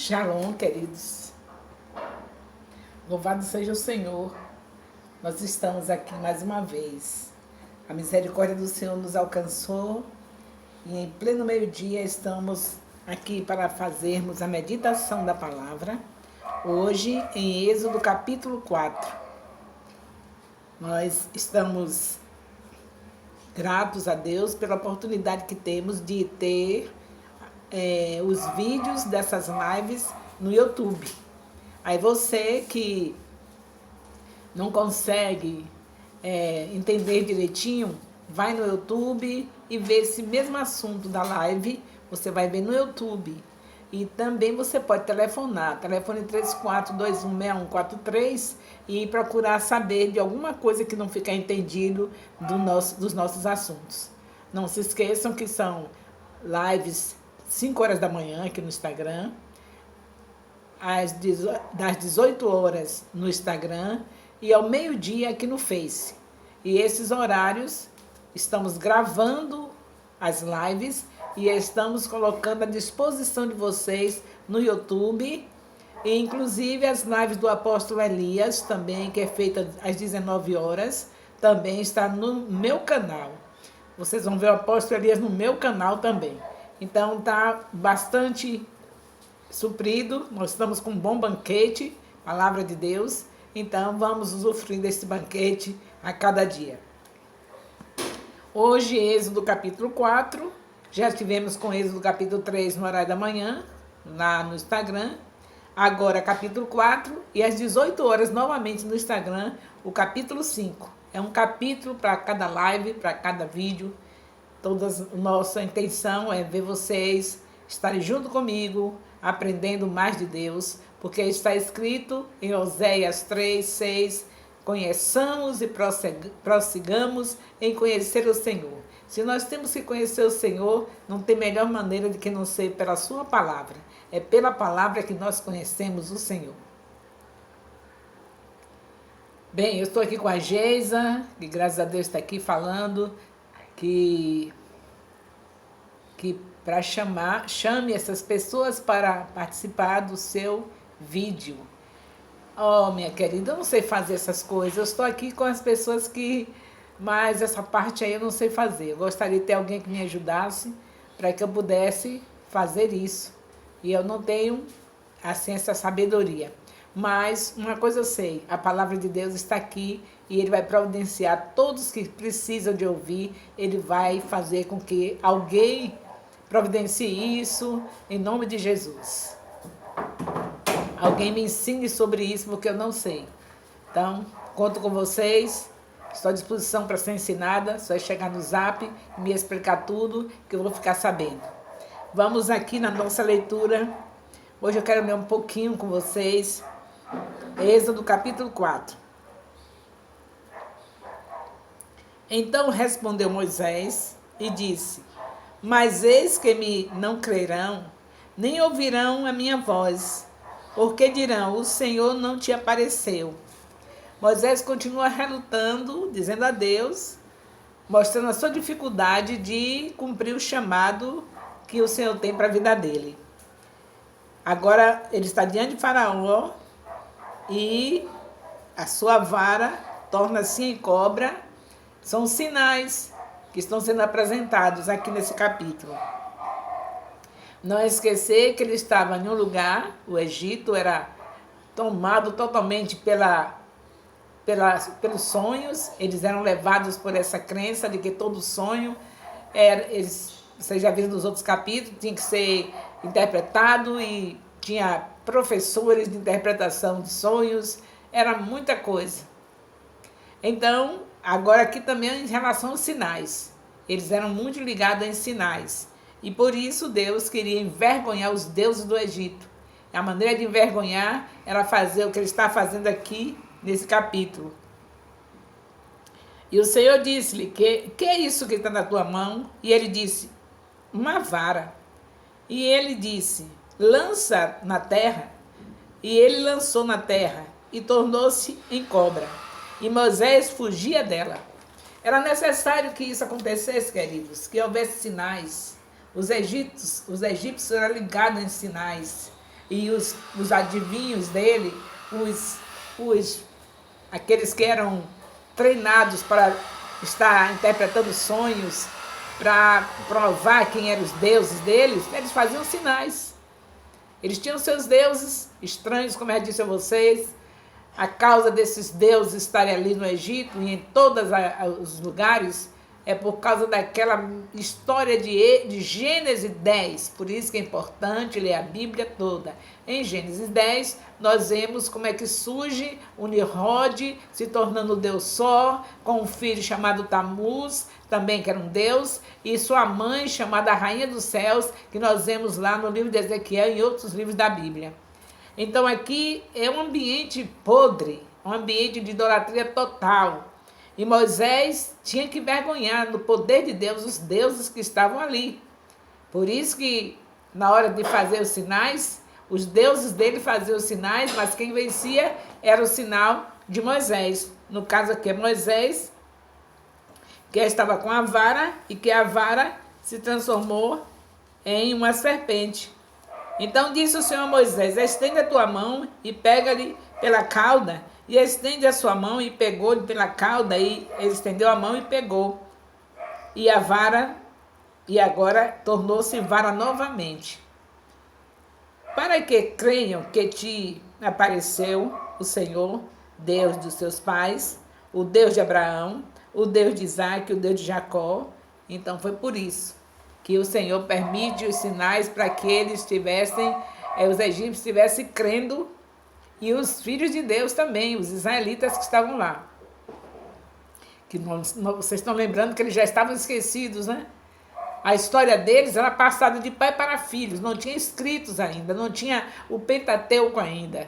Shalom, queridos. Louvado seja o Senhor. Nós estamos aqui mais uma vez. A misericórdia do Senhor nos alcançou e em pleno meio-dia estamos aqui para fazermos a meditação da palavra. Hoje em Êxodo capítulo 4. Nós estamos gratos a Deus pela oportunidade que temos de ter os vídeos dessas lives no YouTube. Aí você que não consegue entender direitinho, vai no YouTube e vê esse mesmo assunto da live, você vai ver no YouTube. E também você pode telefonar, telefone 34216143 e procurar saber de alguma coisa que não fica entendido dos nossos assuntos. Não se esqueçam que são lives 5 horas da manhã aqui no Instagram, das 18 horas no Instagram e ao meio-dia aqui no Face. E esses horários estamos gravando as lives e estamos colocando à disposição de vocês no YouTube, e inclusive as lives do apóstolo Elias também, que é feita às 19 horas, também está no meu canal. Vocês vão ver o apóstolo Elias no meu canal também. Então está bastante suprido, nós estamos com um bom banquete, palavra de Deus, então vamos usufruir desse banquete a cada dia. Hoje, Êxodo capítulo 4, já estivemos com Êxodo capítulo 3 no horário da manhã, lá no Instagram, agora capítulo 4 e às 18 horas novamente no Instagram, o capítulo 5. É um capítulo para cada live, para cada vídeo. Nossa intenção é ver vocês estarem junto comigo, aprendendo mais de Deus, porque está escrito em Oséias 3:6, conheçamos e prossigamos em conhecer o Senhor. Se nós temos que conhecer o Senhor, não tem melhor maneira de que não ser pela sua palavra. É pela palavra que nós conhecemos o Senhor. Bem, eu estou aqui com a Geisa, que graças a Deus está aqui falando, que para chame essas pessoas para participar do seu vídeo. Oh, minha querida, eu não sei fazer essas coisas. Eu estou aqui com as pessoas mas essa parte aí eu não sei fazer. Eu gostaria de ter alguém que me ajudasse para que eu pudesse fazer isso. E eu não tenho, assim, essa sabedoria. Mas uma coisa eu sei, a palavra de Deus está aqui e Ele vai providenciar todos que precisam de ouvir. Ele vai fazer com que alguém providencie isso em nome de Jesus. Alguém me ensine sobre isso, porque eu não sei. Então, conto com vocês. Estou à disposição para ser ensinada. Só é chegar no Zap e me explicar tudo, que eu vou ficar sabendo. Vamos aqui na nossa leitura. Hoje eu quero ler um pouquinho com vocês. Êxodo capítulo 4. Então respondeu Moisés e disse: mas eis que me não crerão, nem ouvirão a minha voz, porque dirão: o Senhor não te apareceu. Moisés continua relutando, dizendo a Deus, mostrando a sua dificuldade de cumprir o chamado que o Senhor tem para a vida dele. Agora ele está diante de Faraó e a sua vara torna-se em cobra. São sinais que estão sendo apresentados aqui nesse capítulo. Não esquecer que ele estava em um lugar, o Egito era tomado totalmente pelos sonhos. Eles eram levados por essa crença de que todo sonho, vocês já viram nos outros capítulos, tinha que ser interpretado e tinha professores de interpretação de sonhos, era muita coisa. Então, agora aqui também em relação aos sinais. Eles eram muito ligados em sinais. E por isso Deus queria envergonhar os deuses do Egito. A maneira de envergonhar era fazer o que ele está fazendo aqui nesse capítulo. E o Senhor disse-lhe: que é isso que está na tua mão? E ele disse: uma vara. E ele disse: lança na terra. E ele lançou na terra e tornou-se em cobra. E Moisés fugia dela. Era necessário que isso acontecesse, queridos, que houvesse sinais. Os egípcios eram ligados em sinais. e os adivinhos dele, aqueles que eram treinados para estar interpretando sonhos, para provar quem eram os deuses deles, eles faziam sinais. Eles tinham seus deuses estranhos, como eu disse a vocês. A causa desses deuses estarem ali no Egito e em todos os lugares é por causa daquela história de Gênesis 10. Por isso que é importante ler a Bíblia toda. Em Gênesis 10, nós vemos como é que surge o Nimrod se tornando Deus só, com um filho chamado Tamuz, também que era um Deus, e sua mãe chamada Rainha dos Céus, que nós vemos lá no livro de Ezequiel e em outros livros da Bíblia. Então aqui é um ambiente podre, um ambiente de idolatria total. E Moisés tinha que vergonhar no poder de Deus os deuses que estavam ali. Por isso que na hora de fazer os sinais, os deuses dele faziam os sinais, mas quem vencia era o sinal de Moisés. No caso aqui é Moisés, que estava com a vara e que a vara se transformou em uma serpente. Então disse o Senhor a Moisés: estende a tua mão e pega-lhe pela cauda. E estende a sua mão e pegou-lhe pela cauda. E ele estendeu a mão e pegou. E a vara, e agora tornou-se vara novamente. Para que creiam que te apareceu o Senhor, Deus dos seus pais, o Deus de Abraão, o Deus de Isaac, o Deus de Jacó. Então foi por isso que o Senhor permite os sinais para que eles tivessem, os egípcios estivessem crendo, e os filhos de Deus também, os israelitas que estavam lá. Que vocês estão lembrando que eles já estavam esquecidos, né? A história deles era passada de pai para filhos, não tinha escritos ainda, não tinha o Pentateuco ainda.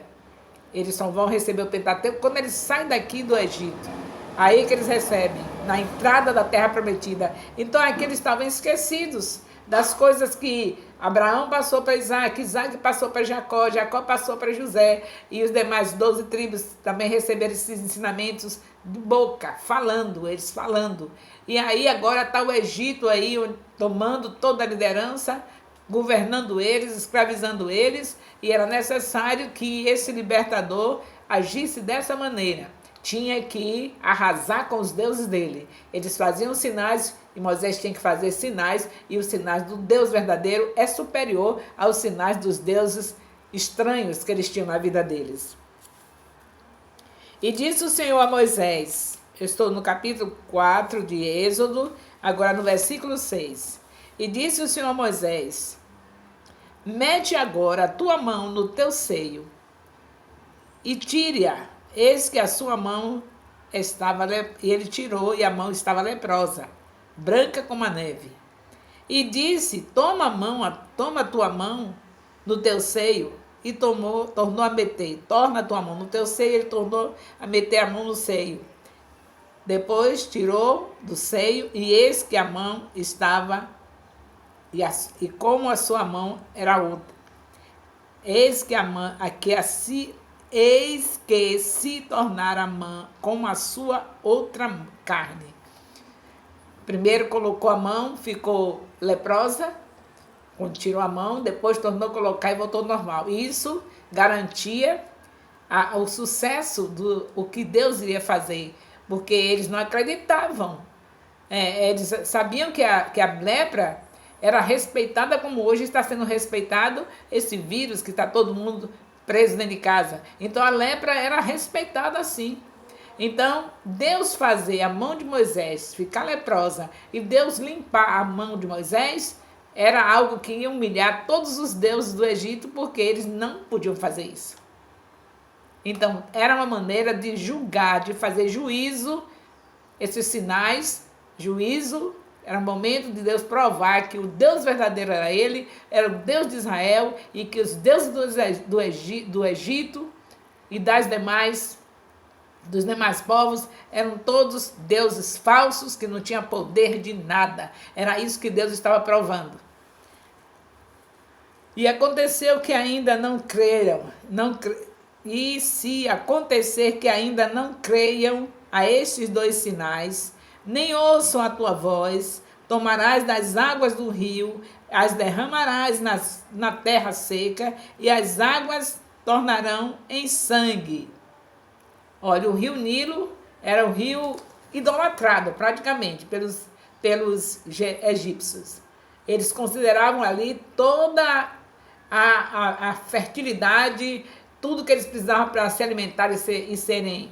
Eles só vão receber o Pentateuco quando eles saem daqui do Egito. Aí que eles recebem, na entrada da terra prometida. Então aqui eles estavam esquecidos das coisas que Abraão passou para Isaac, Isaac passou para Jacó, Jacó passou para José, e os demais 12 tribos também receberam esses ensinamentos de boca, eles falando. E aí agora está o Egito aí tomando toda a liderança, governando eles, escravizando eles, e era necessário que esse libertador agisse dessa maneira. Tinha que arrasar com os deuses dele. Eles faziam sinais e Moisés tinha que fazer sinais, e os sinais do Deus verdadeiro é superior aos sinais dos deuses estranhos que eles tinham na vida deles. E disse o Senhor a Moisés, eu estou no capítulo 4 de Êxodo, agora no versículo 6. E disse o Senhor a Moisés: mete agora a tua mão no teu seio e tire-a. Eis que a sua mão estava, e ele tirou, e a mão estava leprosa, branca como a neve. E disse: toma a tua mão no teu seio, e tornou a meter. Torna a tua mão no teu seio, ele tornou a meter a mão no seio. Depois tirou do seio, e eis que a mão estava, e como a sua mão era outra. Eis que se tornara a mão como a sua outra carne. Primeiro colocou a mão, ficou leprosa, quando tirou a mão, depois tornou a colocar e voltou normal. Isso garantia o sucesso do que Deus iria fazer, porque eles não acreditavam. Eles sabiam que a lepra era respeitada como hoje está sendo respeitado esse vírus que está todo mundo preso dentro de casa. Então a lepra era respeitada assim. Então Deus fazer a mão de Moisés ficar leprosa e Deus limpar a mão de Moisés era algo que ia humilhar todos os deuses do Egito, porque eles não podiam fazer isso. Então era uma maneira de julgar, de fazer juízo, esses sinais, juízo. Era um momento de Deus provar que o Deus verdadeiro era Ele, era o Deus de Israel, e que os deuses do Egito e dos demais povos eram todos deuses falsos que não tinham poder de nada. Era isso que Deus estava provando. E aconteceu que ainda não creram. E se acontecer que ainda não creiam a estes dois sinais, nem ouçam a tua voz, tomarás das águas do rio, as derramarás na terra seca, e as águas tornarão em sangue. Olha, o rio Nilo era o rio idolatrado, praticamente, pelos egípcios. Eles consideravam ali toda a fertilidade, tudo que eles precisavam para se alimentar e serem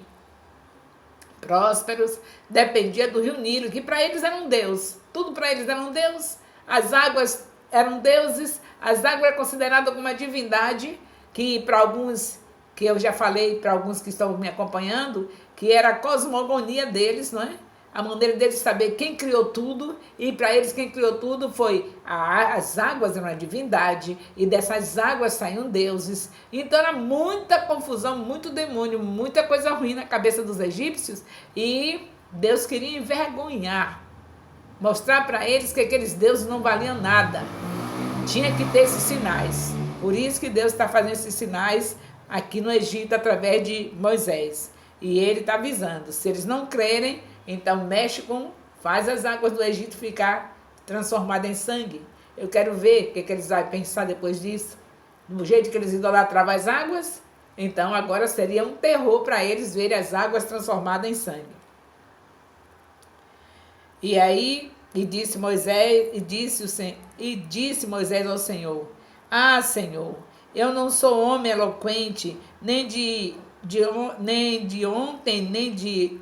prósperos, dependia do rio Nilo, que para eles era um deus. Tudo para eles era um deus. As águas eram deuses, as águas eram consideradas como uma divindade, que para alguns, que eu já falei para alguns que estão me acompanhando, que era a cosmogonia deles, não é? A maneira deles saber quem criou tudo, e para eles quem criou tudo foi as águas, eram uma divindade, e dessas águas saíam deuses. Então era muita confusão, muito demônio, muita coisa ruim na cabeça dos egípcios, e Deus queria envergonhar, mostrar para eles que aqueles deuses não valiam nada. Tinha que ter esses sinais. Por isso que Deus está fazendo esses sinais aqui no Egito através de Moisés. E ele está avisando, se eles não crerem, então mexe faz as águas do Egito ficar transformadas em sangue. Eu quero ver o que eles vão pensar depois disso. No jeito que eles idolatravam as águas, então agora seria um terror para eles verem as águas transformadas em sangue. E aí, disse Moisés ao Senhor: Ah, Senhor, eu não sou homem eloquente, nem de ontem, nem de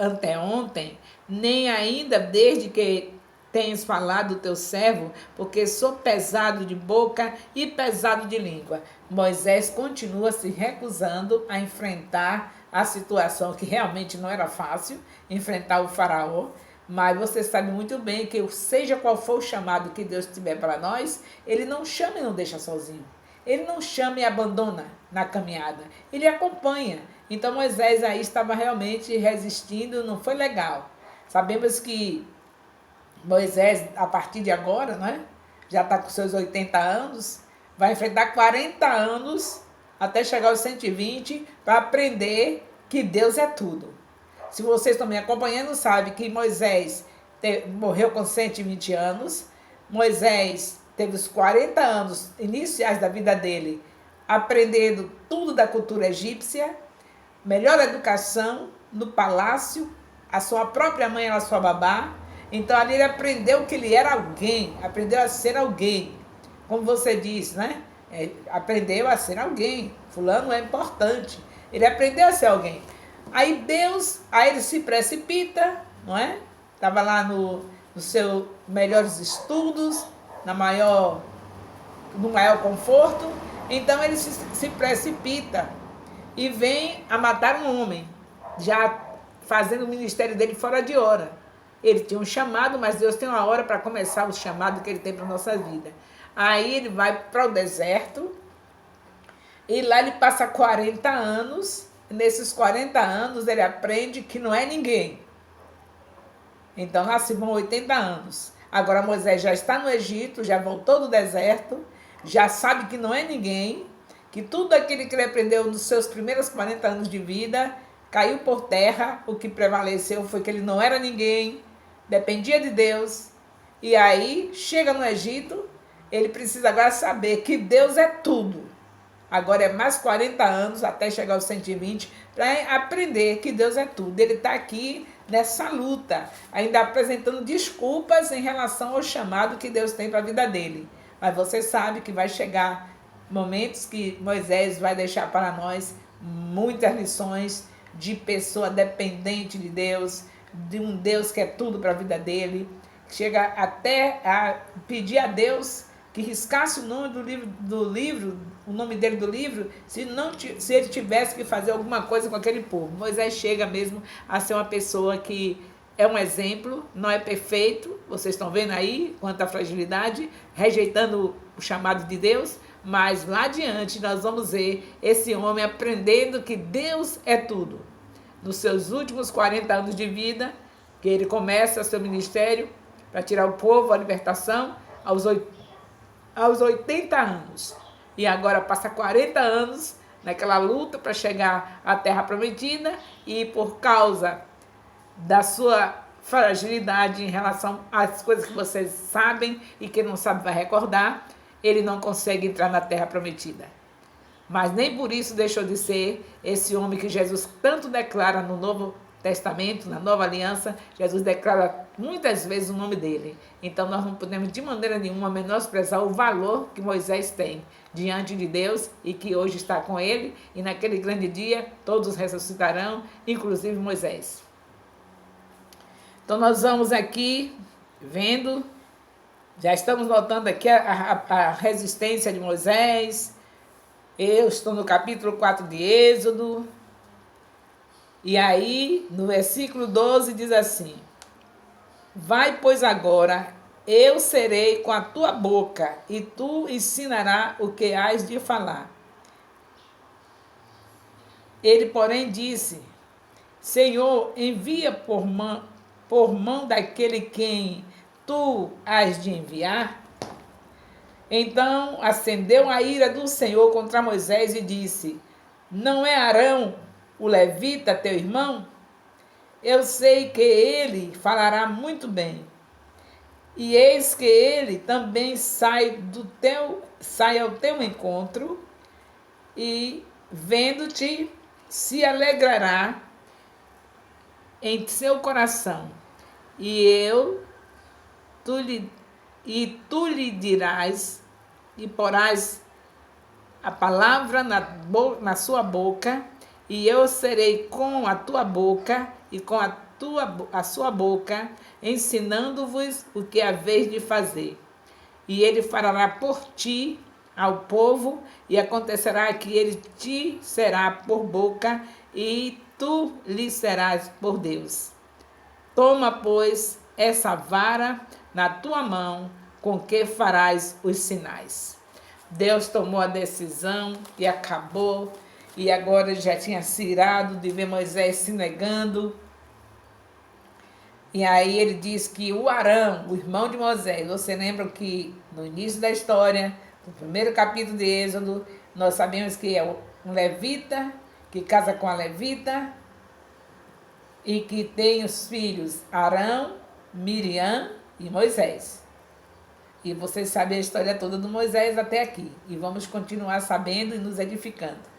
anteontem, nem ainda desde que tens falado do teu servo, porque sou pesado de boca e pesado de língua. Moisés continua se recusando a enfrentar a situação, que realmente não era fácil, enfrentar o faraó, mas você sabe muito bem que seja qual for o chamado que Deus tiver para nós, ele não chama e não deixa sozinho. Ele não chama e abandona na caminhada, ele acompanha. Então Moisés aí estava realmente resistindo, não foi legal. Sabemos que Moisés, a partir de agora, né, já está com seus 80 anos, vai enfrentar 40 anos até chegar aos 120 para aprender que Deus é tudo. Se vocês estão me acompanhando, sabem que Moisés morreu com 120 anos, Moisés teve os 40 anos iniciais da vida dele aprendendo tudo da cultura egípcia, melhor educação no palácio, a sua própria mãe era sua babá, então ali ele aprendeu que ele era alguém, aprendeu a ser alguém, como você disse, né? Aprendeu a ser alguém, fulano é importante, ele aprendeu a ser alguém. Aí ele se precipita, não é? Estava lá no seus melhores estudos, no maior conforto, então ele se precipita e vem a matar um homem, já fazendo o ministério dele fora de hora. Ele tinha um chamado, mas Deus tem uma hora para começar o chamado que ele tem para a nossa vida. Aí ele vai para o deserto, e lá ele passa 40 anos, e nesses 40 anos ele aprende que não é ninguém. Então lá se vão 80 anos. Agora Moisés já está no Egito, já voltou do deserto, já sabe que não é ninguém, que tudo aquilo que ele aprendeu nos seus primeiros 40 anos de vida caiu por terra. O que prevaleceu foi que ele não era ninguém, dependia de Deus. E aí chega no Egito, ele precisa agora saber que Deus é tudo. Agora é mais 40 anos até chegar aos 120 para aprender que Deus é tudo. Ele está aqui nessa luta, ainda apresentando desculpas em relação ao chamado que Deus tem para a vida dele. Mas você sabe que vai chegar momentos que Moisés vai deixar para nós muitas lições de pessoa dependente de Deus, de um Deus que é tudo para a vida dele. Chega até a pedir a Deus que riscasse o nome do livro, o nome dele do livro, se ele tivesse que fazer alguma coisa com aquele povo. Moisés chega mesmo a ser uma pessoa que é um exemplo, não é perfeito, vocês estão vendo aí quanta fragilidade, rejeitando o chamado de Deus, mas lá adiante nós vamos ver esse homem aprendendo que Deus é tudo. Nos seus últimos 40 anos de vida, que ele começa seu ministério para tirar o povo, a libertação, aos 80 anos. E agora passa 40 anos naquela luta para chegar à Terra Prometida, e por causa da sua fragilidade em relação às coisas que vocês sabem e que não sabe vai recordar, ele não consegue entrar na terra prometida. Mas nem por isso deixou de ser esse homem que Jesus tanto declara no Novo Testamento, na Nova Aliança. Jesus declara muitas vezes o nome dele. Então nós não podemos de maneira nenhuma menosprezar o valor que Moisés tem diante de Deus e que hoje está com ele, e naquele grande dia todos ressuscitarão, inclusive Moisés. Então nós vamos aqui vendo, já estamos notando aqui a resistência de Moisés. Eu estou no capítulo 4 de Êxodo. E aí, no versículo 12 diz assim: vai, pois agora, eu serei com a tua boca, e tu ensinarás o que hás de falar. Ele, porém, disse: Senhor, envia por mão daquele quem tu hás de enviar. Então acendeu a ira do Senhor contra Moisés e disse: não é Arão, o levita, teu irmão? Eu sei que ele falará muito bem. E eis que ele também sai ao teu encontro, e vendo-te se alegrará em seu coração. E tu lhe dirás, e porás a palavra na sua boca, e eu serei com a tua boca e com a sua boca, ensinando-vos o que haveis de fazer. E ele falará por ti ao povo, e acontecerá que ele te será por boca, e tu lhe serás por Deus. Toma, pois, essa vara na tua mão, com que farás os sinais. Deus tomou a decisão e acabou, e agora já tinha se irado de ver Moisés se negando. E aí ele diz que o Arão, o irmão de Moisés, você lembra que no início da história, no primeiro capítulo de Êxodo, nós sabemos que é um levita, que casa com a levita, e que tem os filhos Arão, Miriam e Moisés. E vocês sabem a história toda do Moisés até aqui. E vamos continuar sabendo e nos edificando.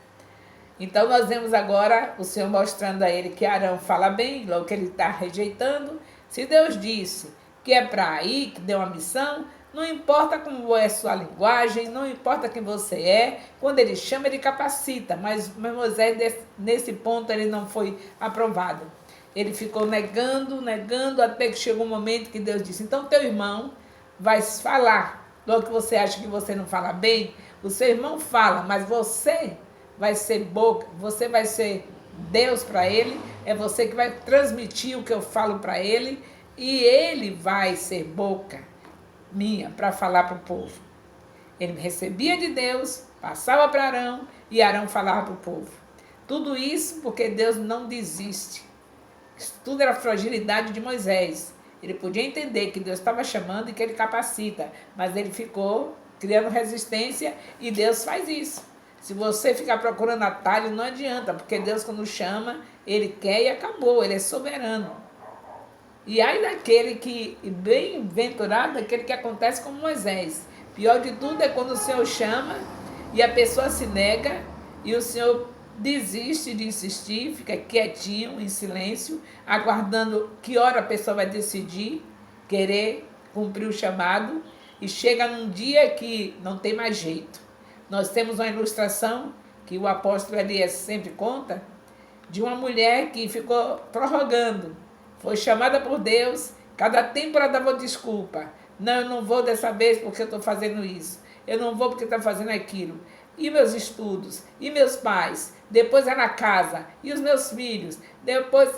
Então nós vemos agora o Senhor mostrando a ele que Arão fala bem, logo que ele está rejeitando. Se Deus disse que é para ir, que deu uma missão, não importa como é sua linguagem, não importa quem você é, quando ele chama, ele capacita. Mas Moisés, nesse ponto, ele não foi aprovado. Ele ficou negando, até que chegou um momento que Deus disse: então teu irmão vai falar. Logo que você acha que você não fala bem, o seu irmão fala, mas você vai ser boca, você vai ser Deus para ele, é você que vai transmitir o que eu falo para ele, e ele vai ser boca minha para falar para o povo. Ele recebia de Deus, passava para Arão, e Arão falava para o povo. Tudo isso porque Deus não desiste. Isso tudo era fragilidade de Moisés. Ele podia entender que Deus estava chamando e que ele capacita, mas ele ficou criando resistência, e Deus faz isso. Se você ficar procurando atalho, não adianta, porque Deus, quando chama, ele quer e acabou, ele é soberano. E aí daquele que, bem-aventurado, daquele que acontece como Moisés. Pior de tudo é quando o Senhor chama e a pessoa se nega, e o Senhor desiste de insistir, fica quietinho, em silêncio, aguardando que hora a pessoa vai decidir, querer cumprir o chamado, e chega num dia que não tem mais jeito. Nós temos uma ilustração que o apóstolo Elias sempre conta, de uma mulher que ficou prorrogando, foi chamada por Deus, cada tempo ela dava desculpa. Não, eu não vou dessa vez porque eu estou fazendo isso, eu não vou porque estou fazendo aquilo. E meus estudos, e meus pais, depois era a casa, e os meus filhos, depois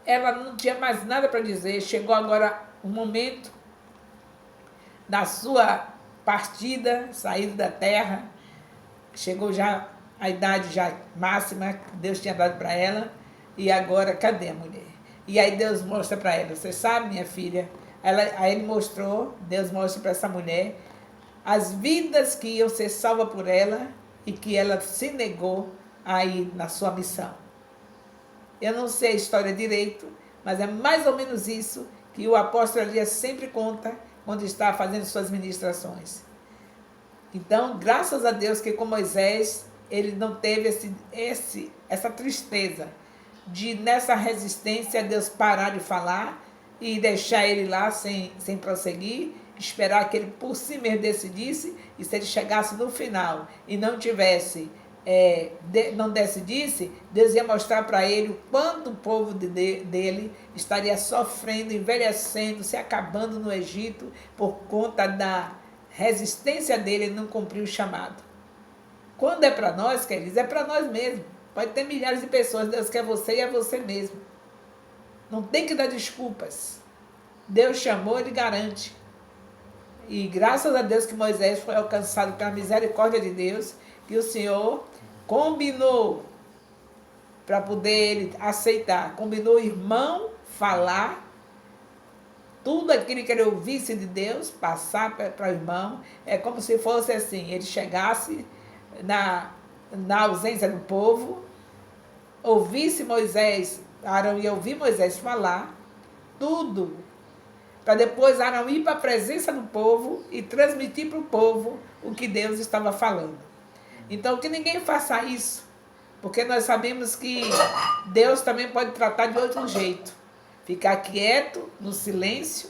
ela não tinha mais nada para dizer. Chegou agora o momento da sua partida, saída da terra, chegou já a idade já máxima que Deus tinha dado para ela, e agora cadê a mulher? E aí Deus mostra para ela: você sabe, minha filha, aí ele mostrou, Deus mostra para essa mulher as vidas que iam ser salvas por ela, e que ela se negou a ir na sua missão. Eu não sei a história direito, mas é mais ou menos isso que o apóstolo Elias sempre conta quando está fazendo suas ministrações. Então, graças a Deus que com Moisés, ele não teve essa tristeza de, nessa resistência, Deus parar de falar e deixar ele lá sem prosseguir, esperar que ele por si mesmo decidisse, e se ele chegasse no final e não tivesse, não decidisse, Deus ia mostrar para ele o quanto o povo dele estaria sofrendo, envelhecendo, se acabando no Egito por conta da resistência dele em não cumprir o chamado. Quando é para nós, queridos, é para nós mesmos. Pode ter milhares de pessoas, Deus quer você e é você mesmo. Não tem que dar desculpas. Deus chamou, ele garante. E graças a Deus que Moisés foi alcançado pela misericórdia de Deus, que o Senhor combinou para poder ele aceitar. Combinou o irmão falar tudo aquilo que ele ouvisse de Deus, passar para o irmão. É como se fosse assim, ele chegasse na ausência do povo, ouvisse Moisés, Arão ia ouvir Moisés falar tudo, para depois Arão ir para a presença do povo e transmitir para o povo o que Deus estava falando. Então, que ninguém faça isso, porque nós sabemos que Deus também pode tratar de outro jeito. Ficar quieto, no silêncio,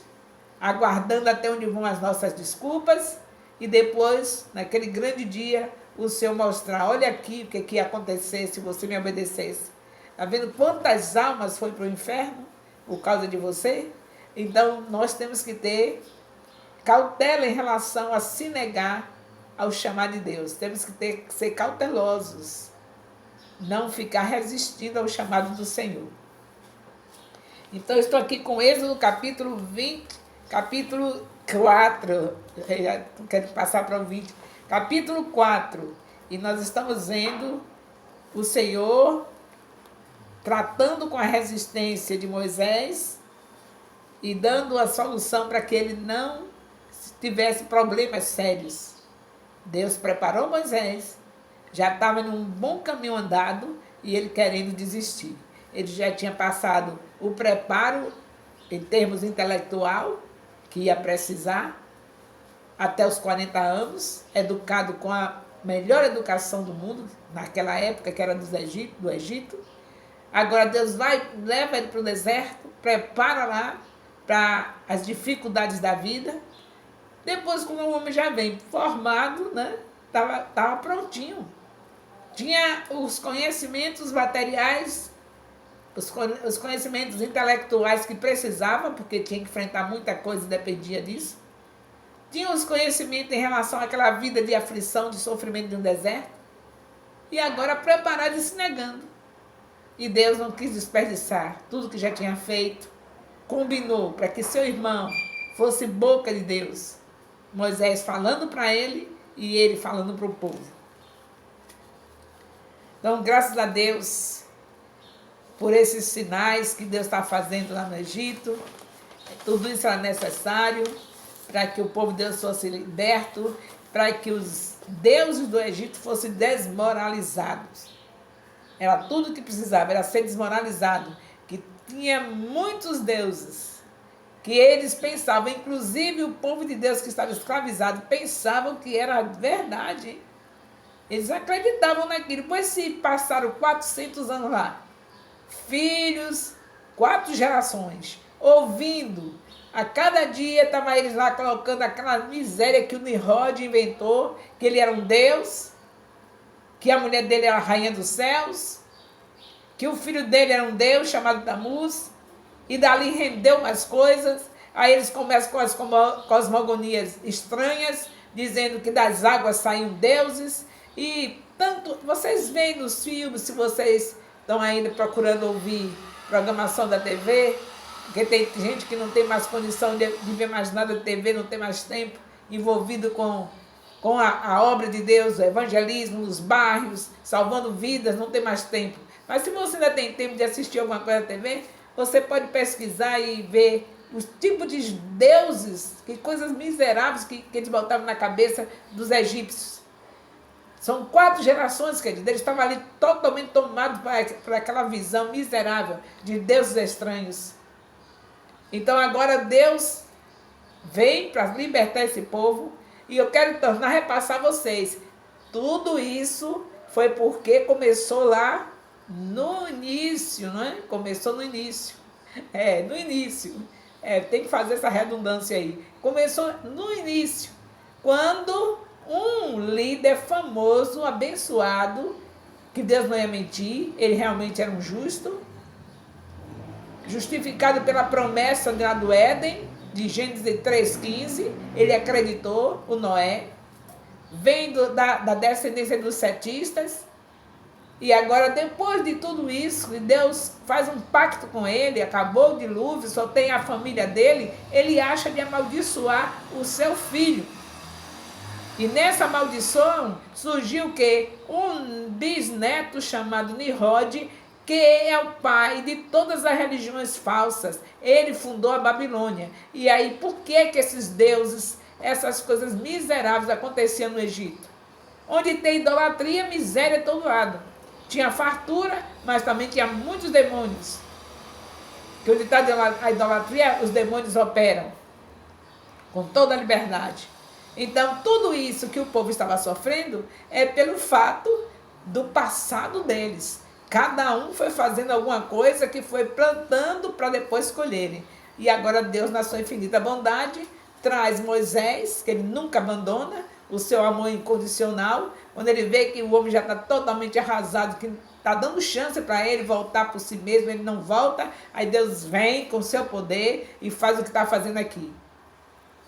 aguardando até onde vão as nossas desculpas, e depois, naquele grande dia, o Senhor mostrar, olha aqui o que ia acontecer se você me obedecesse. Está vendo quantas almas foi para o inferno por causa de você? Então, nós temos que ter cautela em relação a se negar ao chamado de Deus. Temos que ser cautelosos, não ficar resistindo ao chamado do Senhor. Então, eu estou aqui com Êxodo capítulo 20, capítulo 4, eu já quero passar para o 20, capítulo 4, e nós estamos vendo o Senhor tratando com a resistência de Moisés e dando a solução para que ele não tivesse problemas sérios. Deus preparou Moisés, já estava num bom caminho andado e ele querendo desistir. Ele já tinha passado o preparo em termos intelectual, que ia precisar, até os 40 anos, educado com a melhor educação do mundo, naquela época que era do Egito. Agora Deus leva ele para o deserto, prepara lá para as dificuldades da vida. Depois, quando o homem já vem formado, né, tava prontinho. Tinha os conhecimentos materiais, os conhecimentos intelectuais que precisava, porque tinha que enfrentar muita coisa e dependia disso. Tinha os conhecimentos em relação àquela vida de aflição, de sofrimento de um deserto. E agora preparado e se negando. E Deus não quis desperdiçar tudo que já tinha feito. Combinou para que seu irmão fosse boca de Deus. Moisés falando para ele e ele falando para o povo. Então, graças a Deus por esses sinais que Deus está fazendo lá no Egito. Tudo isso era necessário para que o povo de Deus fosse liberto, para que os deuses do Egito fossem desmoralizados. Era tudo que precisava, era ser desmoralizado, que tinha muitos deuses, que eles pensavam, inclusive o povo de Deus que estava escravizado, pensavam que era verdade, hein? Eles acreditavam naquilo, pois se passaram 400 anos lá, filhos, 4 gerações, ouvindo, a cada dia estavam eles lá colocando aquela miséria que o Nimrod inventou, que ele era um deus, que a mulher dele era a rainha dos céus, que o filho dele era um deus chamado Tamuz, e dali rendeu mais coisas. Aí eles começam com as cosmogonias estranhas, dizendo que das águas saíam deuses, e tanto, vocês veem nos filmes, se vocês estão ainda procurando ouvir programação da TV, porque tem gente que não tem mais condição de ver mais nada de TV, não tem mais tempo envolvido com a obra de Deus, o evangelismo nos bairros, salvando vidas, não tem mais tempo. Mas se você ainda tem tempo de assistir alguma coisa na TV, você pode pesquisar e ver os tipos de deuses, que coisas miseráveis que eles botavam na cabeça dos egípcios. São 4 gerações, queridos, eles estavam ali totalmente tomados por aquela visão miserável de deuses estranhos. Então agora Deus vem para libertar esse povo e eu quero tornar a repassar vocês. Tudo isso foi porque começou lá no início, não é? Começou no início. No início. Tem que fazer essa redundância aí. Começou no início, quando um líder famoso, abençoado, que Deus não ia mentir, ele realmente era um justo, justificado pela promessa lá do Éden, de Gênesis 3,15, ele acreditou, o Noé, vem da descendência dos setistas, e agora, depois de tudo isso, Deus faz um pacto com ele, acabou o dilúvio, só tem a família dele, ele acha de amaldiçoar o seu filho. E nessa maldição surgiu o quê? Um bisneto chamado Nimrod, que é o pai de todas as religiões falsas. Ele fundou a Babilônia. E aí, por que esses deuses, essas coisas miseráveis aconteciam no Egito? Onde tem idolatria, miséria a todo lado. Tinha fartura, mas também tinha muitos demônios. Que onde está a idolatria, os demônios operam com toda a liberdade. Então, tudo isso que o povo estava sofrendo é pelo fato do passado deles. Cada um foi fazendo alguma coisa que foi plantando para depois colherem. E agora Deus, na sua infinita bondade, traz Moisés, que ele nunca abandona, o seu amor incondicional, quando ele vê que o homem já está totalmente arrasado, que está dando chance para ele voltar por si mesmo, ele não volta, aí Deus vem com o seu poder e faz o que está fazendo aqui.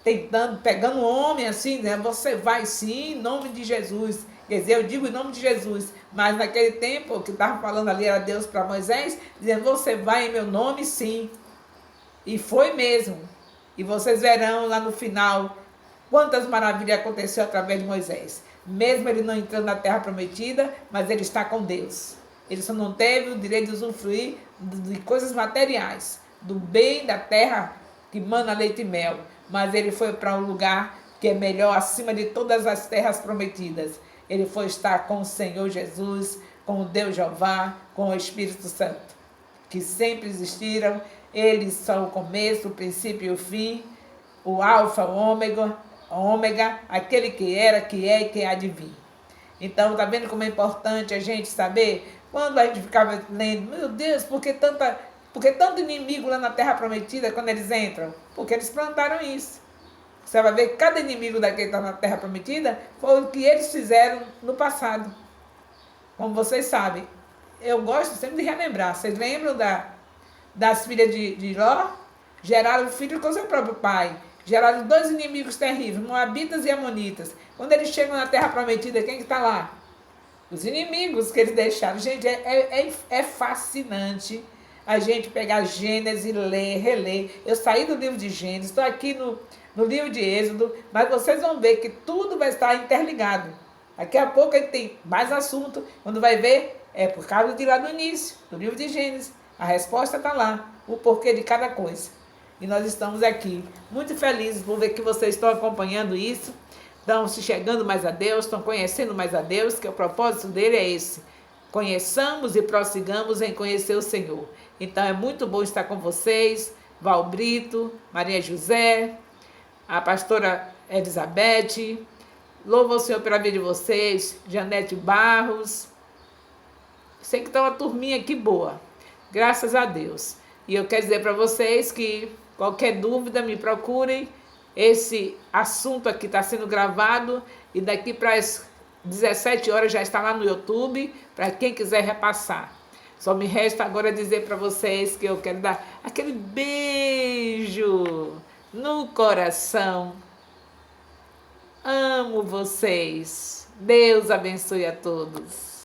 Tentando, pegando o homem assim, né? Você vai sim, em nome de Jesus. Quer dizer, eu digo em nome de Jesus, mas naquele tempo, o que estava falando ali era Deus para Moisés, dizendo, você vai em meu nome sim. E foi mesmo. E vocês verão lá no final quantas maravilhas aconteceu através de Moisés. Mesmo ele não entrando na terra prometida, mas ele está com Deus. Ele só não teve o direito de usufruir de coisas materiais, do bem da terra que mana leite e mel. Mas ele foi para um lugar que é melhor acima de todas as terras prometidas. Ele foi estar com o Senhor Jesus, com o Deus Jeová, com o Espírito Santo, que sempre existiram. Eles são o começo, o princípio e o fim, o alfa, o ômega, aquele que era, que é e que há de vir. Então, tá vendo como é importante a gente saber? Quando a gente ficava lendo, meu Deus, por que tanto inimigo lá na terra prometida quando eles entram? Porque eles plantaram isso. Você vai ver que cada inimigo daquele que está na terra prometida foi o que eles fizeram no passado. Como vocês sabem, eu gosto sempre de relembrar. Vocês lembram das filhas de Ló? Geraram um filho com seu próprio pai. Geraram dois inimigos terríveis, Moabitas e Amonitas. Quando eles chegam na terra prometida, quem que está lá? Os inimigos que eles deixaram. Gente, é fascinante a gente pegar Gênesis, ler, reler. Eu saí do livro de Gênesis, estou aqui no livro de Êxodo, mas vocês vão ver que tudo vai estar interligado. Daqui a pouco a gente tem mais assunto, quando vai ver, é por causa de lá do início, do livro de Gênesis. A resposta está lá, o porquê de cada coisa. E nós estamos aqui muito felizes por ver que vocês estão acompanhando isso, estão se chegando mais a Deus, estão conhecendo mais a Deus, que o propósito dele é esse. Conheçamos e prossigamos em conhecer o Senhor. Então é muito bom estar com vocês, Val Brito, Maria José, a pastora Elizabeth. Louvo ao Senhor pela vida de vocês, Janete Barros. Sei que está uma turminha aqui boa, graças a Deus. E eu quero dizer para vocês que qualquer dúvida me procurem. Esse assunto aqui está sendo gravado e daqui para as 17 horas já está lá no YouTube, para quem quiser repassar. Só me resta agora dizer para vocês que eu quero dar aquele beijo no coração. Amo vocês. Deus abençoe a todos.